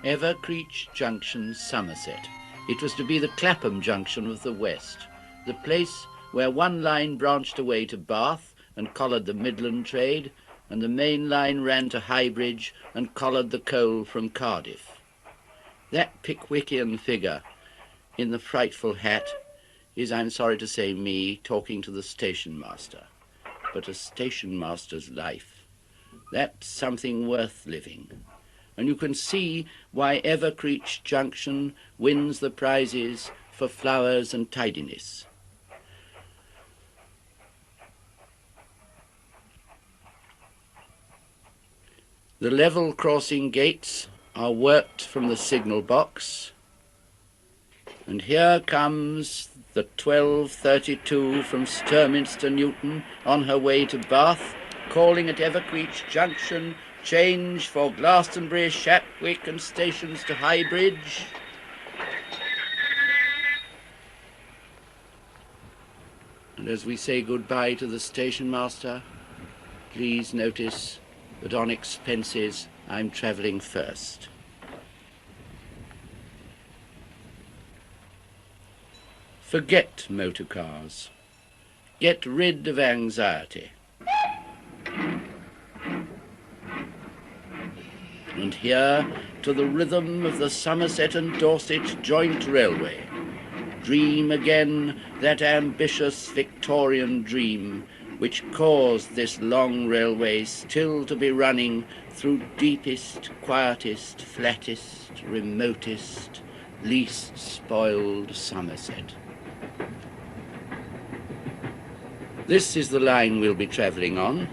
Evercreech Junction, Somerset. It was to be the Clapham Junction of the West, the place where one line branched away to Bath and collared the Midland trade, and the main line ran to Highbridge and collared the coal from Cardiff. That Pickwickian figure in the frightful hat is, I'm sorry to say, me talking to the station master. But a station master's life, that's something worth living. And you can see why Evercreech Junction wins the prizes for flowers and tidiness. The level crossing gates are worked from the signal box, and here comes the 12:32 from Sturminster Newton on her way to Bath, calling at Evercreech Junction, change for Glastonbury, Shapwick and stations to Highbridge. And as we say goodbye to the station master, please notice that on expenses I'm travelling first. Forget motor cars. Get rid of anxiety. And here, to the rhythm of the Somerset and Dorset Joint Railway, dream again that ambitious Victorian dream which caused this long railway still to be running through deepest, quietest, flattest, remotest, least spoiled Somerset. This is the line we'll be travelling on.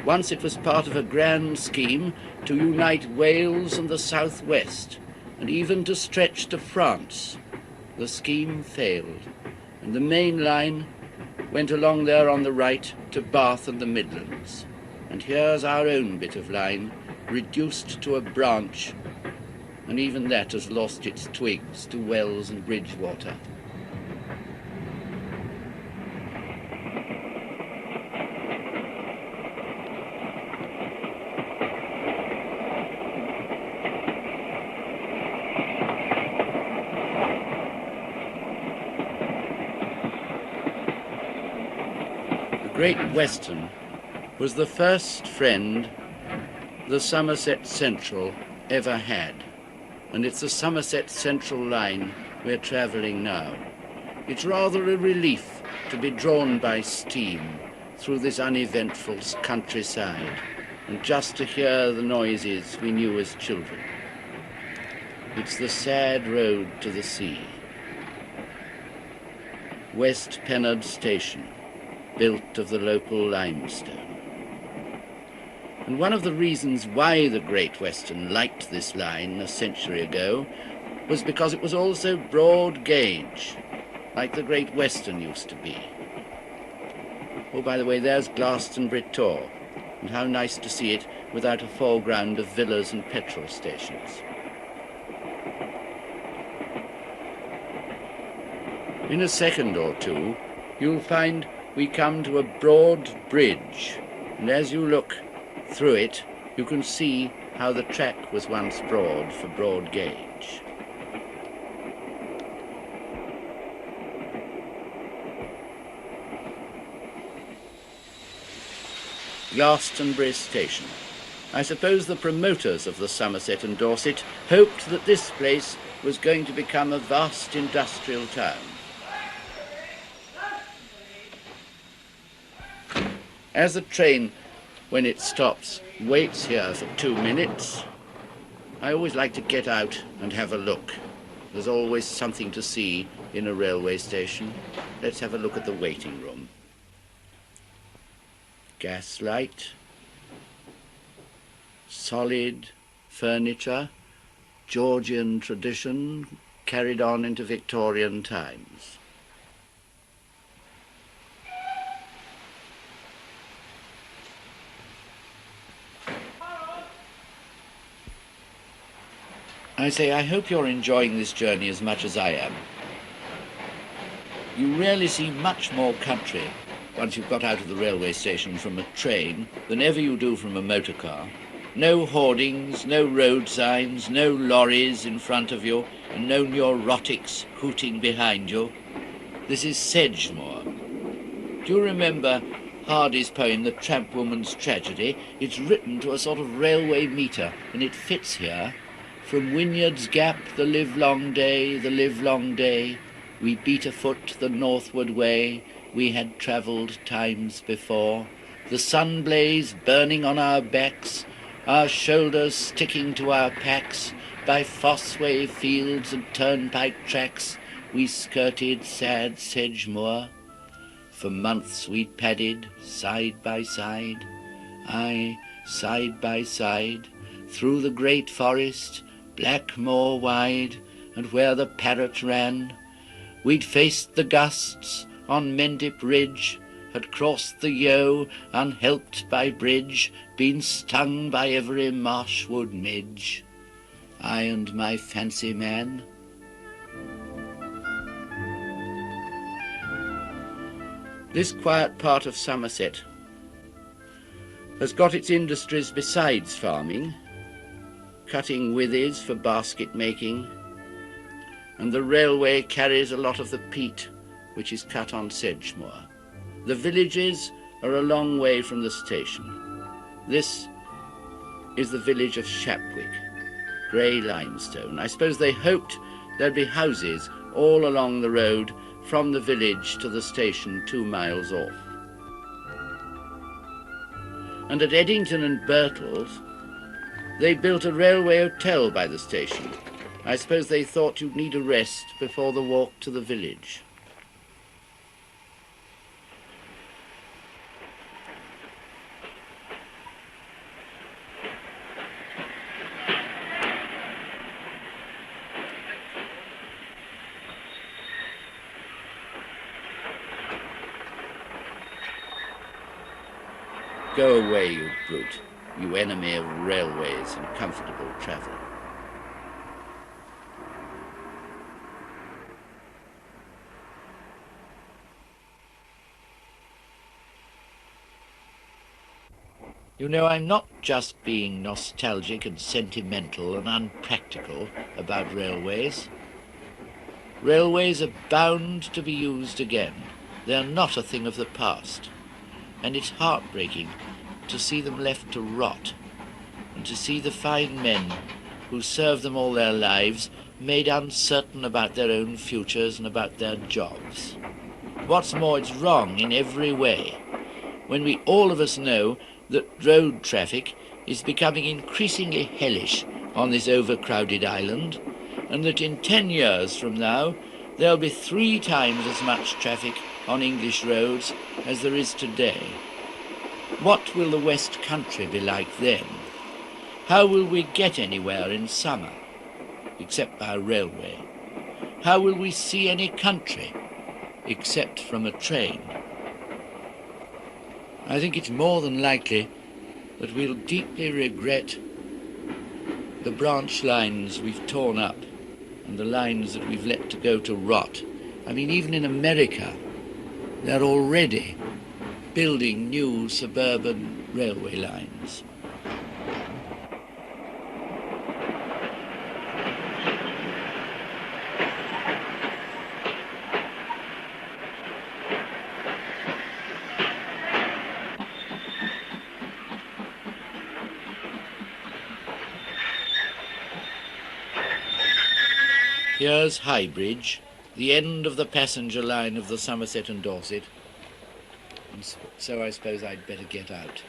Once it was part of a grand scheme to unite Wales and the southwest, and even to stretch to France. The scheme failed, and the main line went along there on the right to Bath and the Midlands. And here's our own bit of line, reduced to a branch, and even that has lost its twigs to Wells and Bridgewater. Great Western was the first friend the Somerset Central ever had, and it's the Somerset Central line we're travelling now. It's rather a relief to be drawn by steam through this uneventful countryside and just to hear the noises we knew as children. It's the sad road to the sea. West Pennard Station, built of the local limestone. And one of the reasons why the Great Western liked this line a century ago was because it was also broad gauge, like the Great Western used to be. Oh, by the way, there's Glastonbury Tor, and how nice to see it without a foreground of villas and petrol stations. In a second or two, you'll find we come to a broad bridge, and as you look through it, you can see how the track was once broad for broad gauge. Glastonbury Station. I suppose the promoters of the Somerset and Dorset hoped that this place was going to become a vast industrial town. As the train, when it stops, waits here for 2 minutes, I always like to get out and have a look. There's always something to see in a railway station. Let's have a look at the waiting room. Gas light, solid furniture, Georgian tradition carried on into Victorian times. I say, I hope you're enjoying this journey as much as I am. You rarely see much more country once you've got out of the railway station from a train than ever you do from a motor car. No hoardings, no road signs, no lorries in front of you, and no neurotics hooting behind you. This is Sedgemoor. Do you remember Hardy's poem, The Tramp Woman's Tragedy? It's written to a sort of railway meter, and it fits here. From Wynyard's Gap, the livelong day, the livelong day, we beat afoot the northward way we had travelled times before. The sun blaze burning on our backs, our shoulders sticking to our packs, by Fossway fields and turnpike tracks we skirted sad Sedgemoor. For months we'd padded side by side, aye, side by side, through the great forest, black moor wide, and where the Parrot ran. We'd faced the gusts on Mendip Ridge, had crossed the Yeo unhelped by bridge, been stung by every marshwood midge, I and my fancy man. This quiet part of Somerset has got its industries besides farming, cutting withes for basket making, and the railway carries a lot of the peat which is cut on Sedgemoor. The villages are a long way from the station. This is the village of Shapwick, grey limestone. I suppose they hoped there'd be houses all along the road from the village to the station 2 miles off. And at Eddington and Birtles, they built a railway hotel by the station. I suppose they thought you'd need a rest before the walk to the village. Go away, you brute, you enemy of railways and comfortable travel. You know, I'm not just being nostalgic and sentimental and unpractical about railways. Railways are bound to be used again. They're not a thing of the past. And it's heartbreaking to see them left to rot, and to see the fine men who served them all their lives made uncertain about their own futures and about their jobs. What's more, it's wrong in every way, when we all of us know that road traffic is becoming increasingly hellish on this overcrowded island, and that in 10 years from now there'll be 3 times as much traffic on English roads as there is today. What will the West Country be like then? How will we get anywhere in summer, except by railway? How will we see any country, except from a train? I think it's more than likely that we'll deeply regret the branch lines we've torn up and the lines that we've let to go to rot. I mean, even in America, they're already building new suburban railway lines. Here's Highbridge, the end of the passenger line of the Somerset and Dorset, and so I suppose I'd better get out.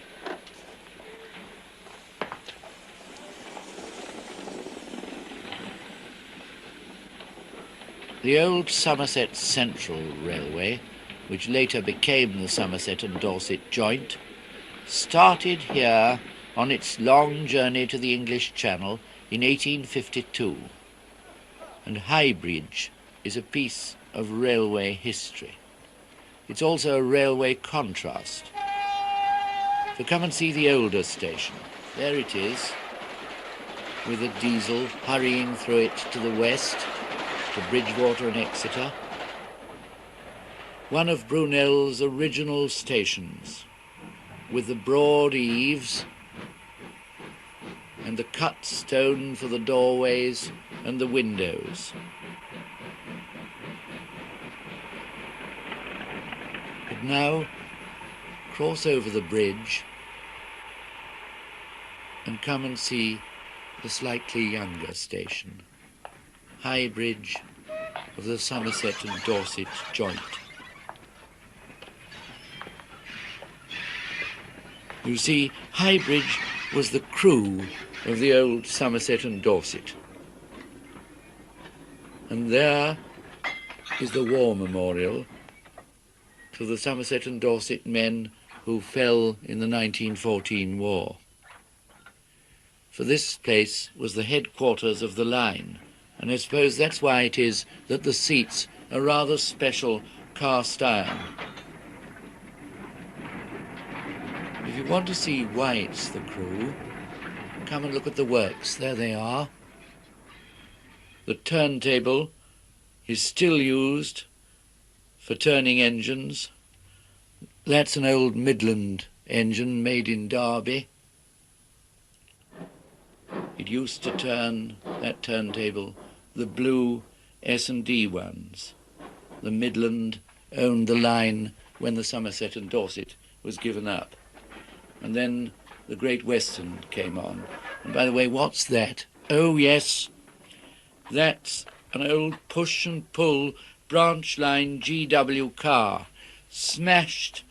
The old Somerset Central Railway, which later became the Somerset and Dorset Joint, started here on its long journey to the English Channel in 1852. And Highbridge is a piece of railway history. It's also a railway contrast. So come and see the older station. There it is, with a diesel hurrying through it to the west, to Bridgewater and Exeter. One of Brunel's original stations, with the broad eaves and the cut stone for the doorways and the windows. But now, cross over the bridge and come and see the slightly younger station, Highbridge of the Somerset and Dorset joint. You see, Highbridge was the crew of the old Somerset and Dorset. And there is the war memorial to the Somerset and Dorset men who fell in the 1914 war. For this place was the headquarters of the line, and I suppose that's why it is that the seats are rather special cast iron. If you want to see why it's the crew, come and look at the works. There they are. The turntable is still used for turning engines. That's an old Midland engine made in Derby. It used to turn, that turntable, the blue S&D ones. The Midland owned the line when the Somerset and Dorset was given up. And then the Great Western came on. And by the way, what's that? Oh, yes, that's an old push and pull branch line GW car, smashed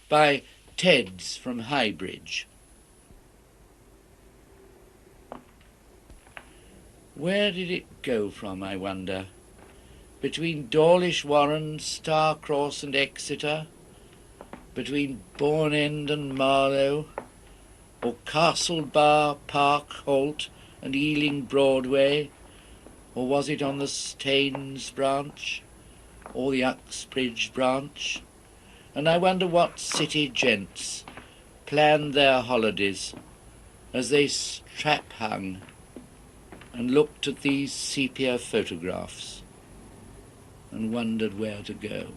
by Ted's from Highbridge. Where did it go from, I wonder? Between Dawlish Warren, Starcross and Exeter? Between Bourne End and Marlow? Or Castle Bar, Park, Holt and Ealing Broadway? Or was it on the Staines branch? Or the Uxbridge branch? And I wonder what city gents planned their holidays as they strap-hung and looked at these sepia photographs and wondered where to go.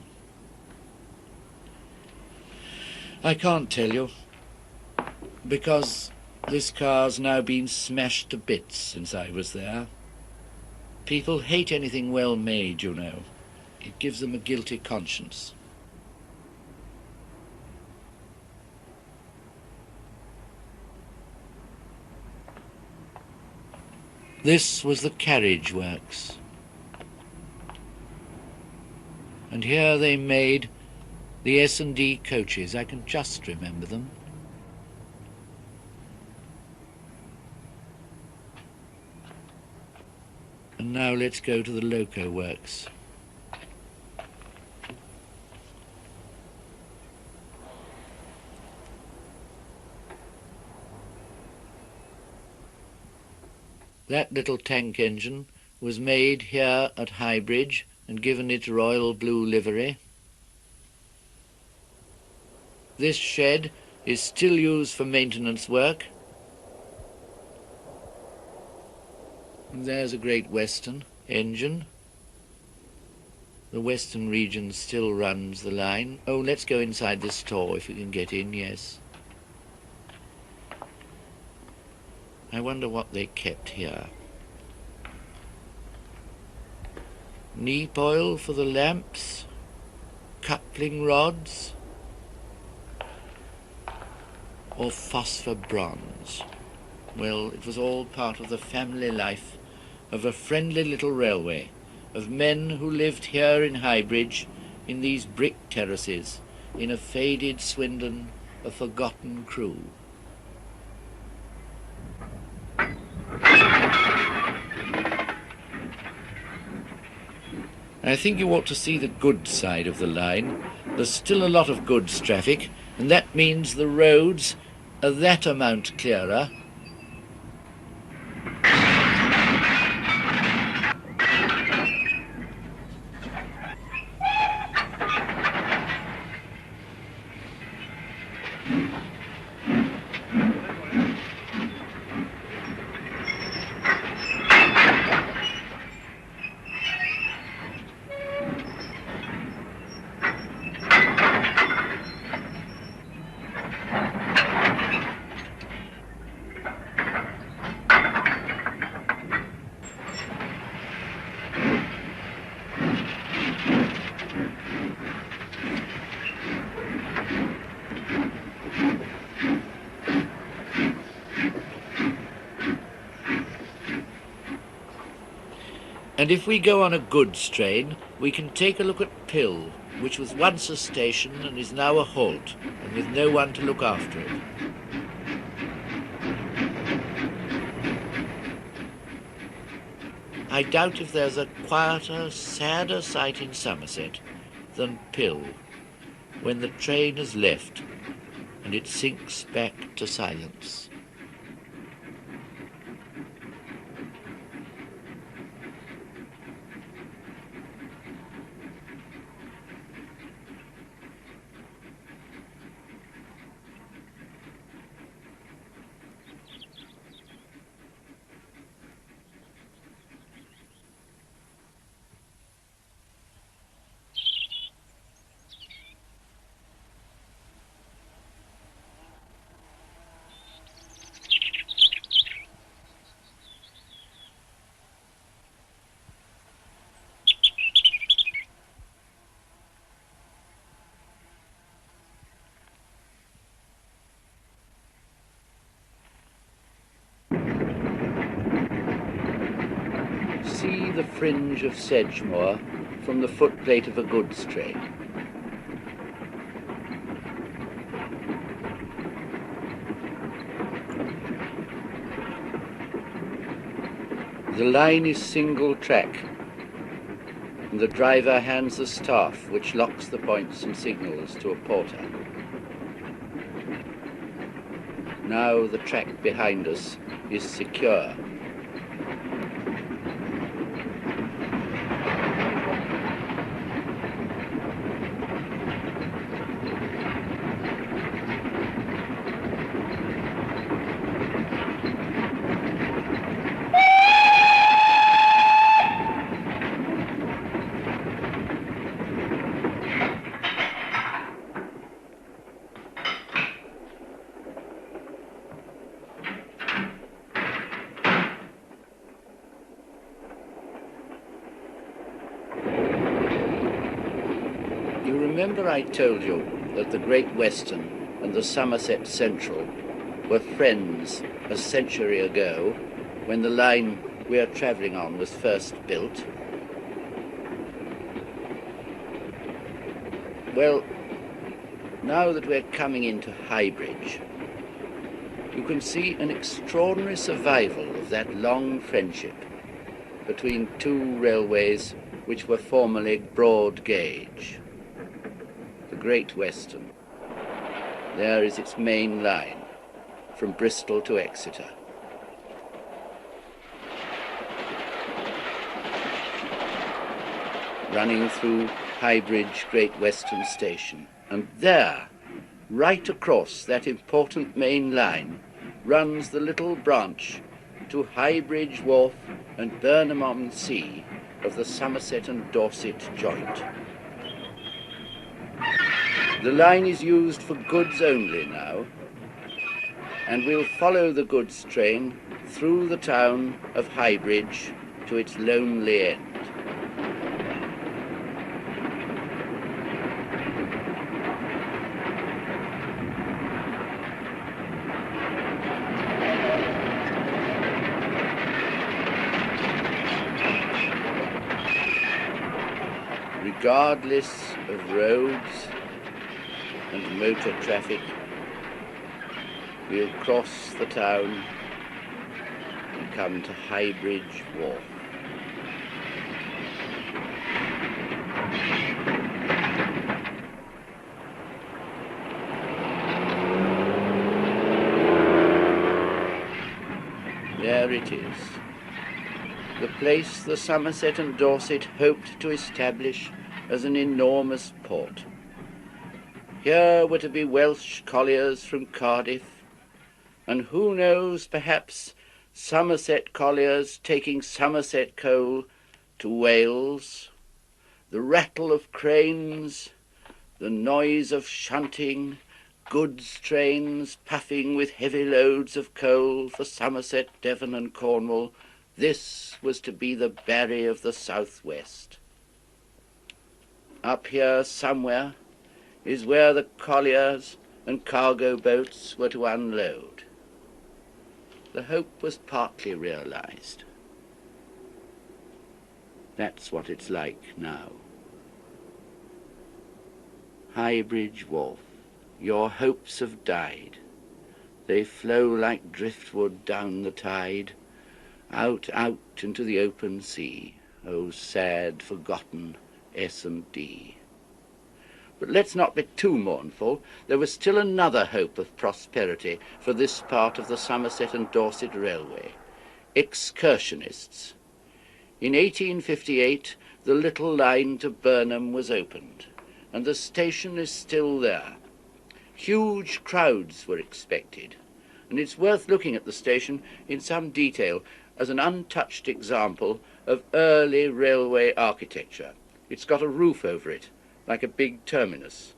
I can't tell you, because this car's now been smashed to bits since I was there. People hate anything well made, you know. It gives them a guilty conscience. This was the carriage works. And here they made the S&D coaches. I can just remember them. And now let's go to the loco works. That little tank engine was made here at Highbridge and given its royal blue livery. This shed is still used for maintenance work. And there's a Great Western engine. The Western region still runs the line. Oh, let's go inside the store if we can get in, yes. I wonder what they kept here. Neep oil for the lamps, coupling rods, or phosphor bronze. Well, it was all part of the family life of a friendly little railway, of men who lived here in Highbridge, in these brick terraces, in a faded Swindon, a forgotten crew. I think you ought to see the goods side of the line. There's still a lot of goods traffic, and that means the roads are that amount clearer. And if we go on a goods train, we can take a look at Pill, which was once a station and is now a halt, and with no one to look after it. I doubt if there's a quieter, sadder sight in Somerset than Pill, when the train has left and it sinks back to silence. See the fringe of sedgemoor from the footplate of a goods train. The line is single track, and the driver hands the staff which locks the points and signals to a porter. Now the track behind us is secure. You remember I told you that the Great Western and the Somerset Central were friends a century ago when the line we are travelling on was first built? Well, now that we're coming into Highbridge, you can see an extraordinary survival of that long friendship between two railways which were formerly broad gauge. The Great Western. There is its main line, from Bristol to Exeter. Running through Highbridge Great Western Station. And there, right across that important main line, runs the little branch to Highbridge Wharf and Burnham-on-Sea of the Somerset and Dorset joint. The line is used for goods only now, and we'll follow the goods train through the town of Highbridge to its lonely end. Regardless of roads and motor traffic, we'll cross the town and come to Highbridge Wharf. There it is, the place the Somerset and Dorset hoped to establish as an enormous port. Here were to be Welsh colliers from Cardiff, and who knows, perhaps Somerset colliers taking Somerset coal to Wales, the rattle of cranes, the noise of shunting, goods trains puffing with heavy loads of coal for Somerset, Devon and Cornwall. This was to be the Barry of the southwest. Up here somewhere is where the colliers and cargo boats were to unload. The hope was partly realized. That's what it's like now. Highbridge Wharf, your hopes have died. They flow like driftwood down the tide, out, out into the open sea. Oh, sad, forgotten S&D. But let's not be too mournful. There was still another hope of prosperity for this part of the Somerset and Dorset Railway. Excursionists. In 1858, the little line to Burnham was opened, and the station is still there. Huge crowds were expected, and it's worth looking at the station in some detail as an untouched example of early railway architecture. It's got a roof over it, like a big terminus.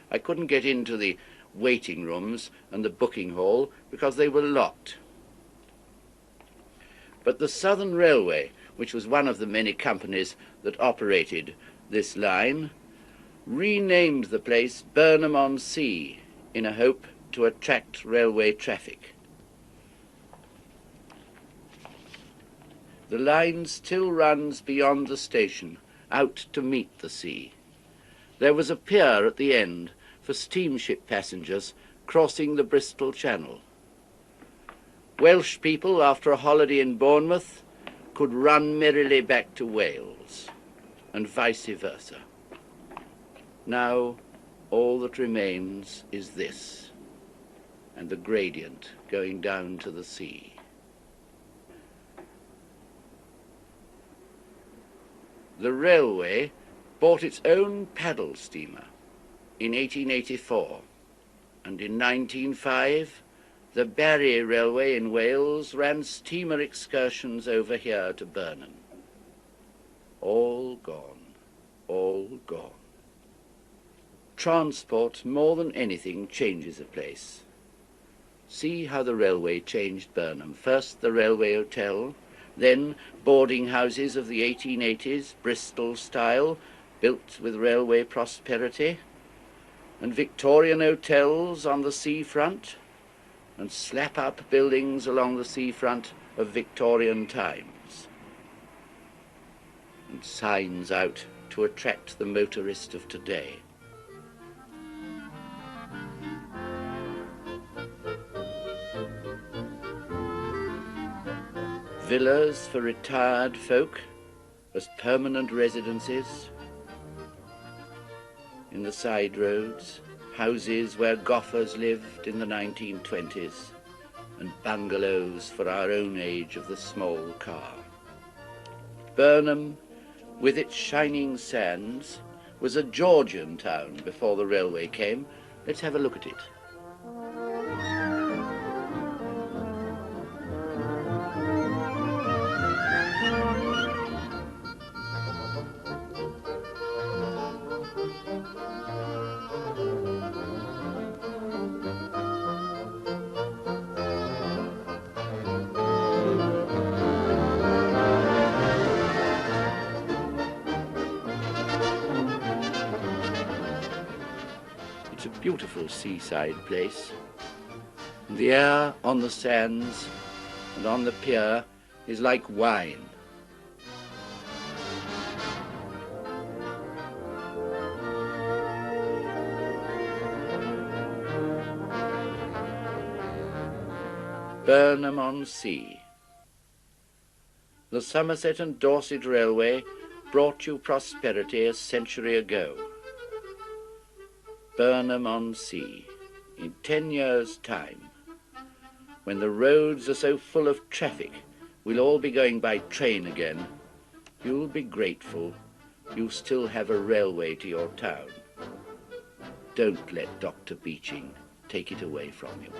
I couldn't get into the waiting rooms and the booking hall because they were locked. But the Southern Railway, which was one of the many companies that operated this line, renamed the place Burnham-on-Sea in a hope to attract railway traffic. The line still runs beyond the station, out to meet the sea. There was a pier at the end for steamship passengers crossing the Bristol Channel. Welsh people, after a holiday in Bournemouth, could run merrily back to Wales, and vice versa. Now, all that remains is this, and the gradient going down to the sea. The railway bought its own paddle steamer in 1884, and in 1905, the Barry Railway in Wales ran steamer excursions over here to Burnham. All gone, all gone. Transport, more than anything, changes a place. See how the railway changed Burnham. First the railway hotel, then boarding houses of the 1880s, Bristol style, built with railway prosperity, and Victorian hotels on the seafront, and slap-up buildings along the seafront of Victorian times, and signs out to attract the motorist of today. Villas for retired folk as permanent residences. In the side roads, houses where Goffers lived in the 1920s, and bungalows for our own age of the small car. Burnham, with its shining sands, was a Georgian town before the railway came. Let's have a look at it. It's a beautiful seaside place. The air on the sands and on the pier is like wine. Burnham-on-Sea. The Somerset and Dorset Railway brought you prosperity a century ago. Burnham-on-Sea, in 10 years' time, when the roads are so full of traffic, we'll all be going by train again. You'll be grateful you still have a railway to your town. Don't let Dr. Beeching take it away from you.